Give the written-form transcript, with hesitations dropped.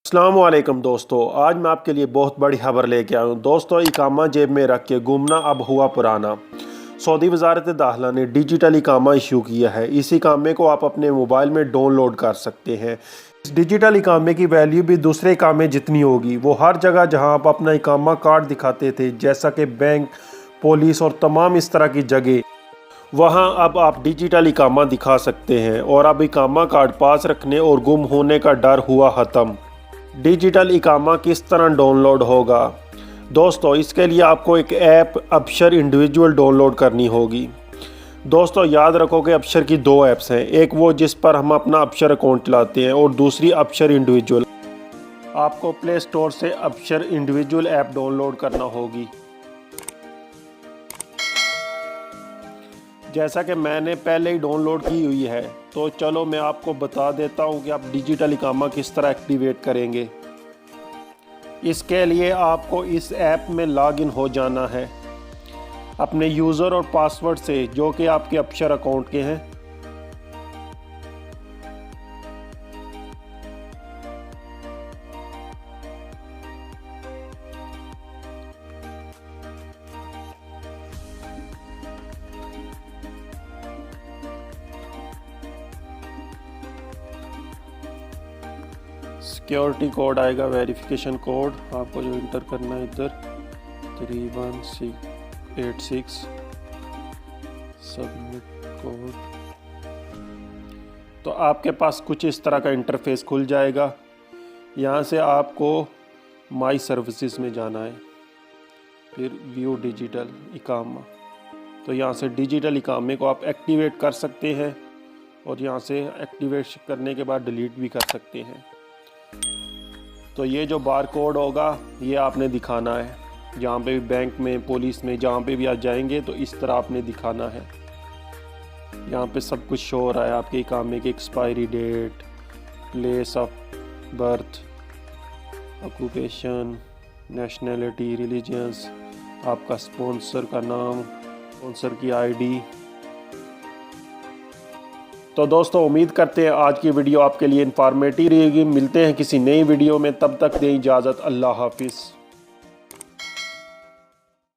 अस्सलामुअलैकुम दोस्तों, आज मैं आपके लिए बहुत बड़ी खबर लेके आया हूँ। दोस्तों, इकामा जेब में रख के घूमना अब हुआ पुराना। सऊदी वजारत दाखिला ने डिजिटल इकामा इशू किया है। इस इकामे को आप अपने मोबाइल में डाउनलोड कर सकते हैं। इस डिजिटल इकामे की वैल्यू भी दूसरे इकामे जितनी होगी। वो हर जगह जहाँ आप अपना इकामा कार्ड दिखाते थे, जैसा कि बैंक, पुलिस और तमाम इस तरह की जगह, वहाँ अब आप डिजिटल इकामा दिखा सकते हैं और अब इकामा कार्ड पास रखने और गुम होने का डर हुआ ख़त्म। डिजिटल इकामा किस तरह डाउनलोड होगा? दोस्तों, इसके लिए आपको एक ऐप अबशर इंडिविजुअल डाउनलोड करनी होगी। दोस्तों, याद रखो कि अबशर की दो ऐप्स हैं, एक वो जिस पर हम अपना अबशर अकाउंट चलाते हैं और दूसरी अबशर इंडिविजुअल। आपको प्ले स्टोर से अबशर इंडिविजुअल ऐप डाउनलोड करना होगी। जैसा कि मैंने पहले ही डाउनलोड की हुई है, तो चलो मैं आपको बता देता हूं कि आप डिजिटल इकामा किस तरह एक्टिवेट करेंगे। इसके लिए आपको इस ऐप में लॉगिन हो जाना है अपने यूज़र और पासवर्ड से, जो कि आपके अबशर अकाउंट के हैं। सिक्योरिटी कोड आएगा, वेरिफिकेशन कोड आपको जो इंटर करना है इधर 31686 सबमिट कोड। तो आपके पास कुछ इस तरह का इंटरफेस खुल जाएगा। यहाँ से आपको माई सर्विसेज में जाना है, फिर व्यू डिजिटल इकामा। तो यहाँ से डिजिटल इकामे को आप एक्टिवेट कर सकते हैं और यहाँ से एक्टिवेट करने के बाद डिलीट भी कर सकते हैं। तो ये जो बार कोड होगा ये आपने दिखाना है, जहाँ पे भी बैंक में, पुलिस में, जहाँ पे भी आप जाएंगे तो इस तरह आपने दिखाना है। यहाँ पे सब कुछ शो हो रहा है, आपके इकामे की expiry date, place of birth, occupation, nationality, religions, आपका स्पॉन्सर का नाम, स्पॉन्सर की आईडी। तो दोस्तों, उम्मीद करते हैं आज की वीडियो आपके लिए इंफॉर्मेटिव रहेगी। मिलते हैं किसी नई वीडियो में, तब तक दें इजाज़त। अल्लाह हाफिज़।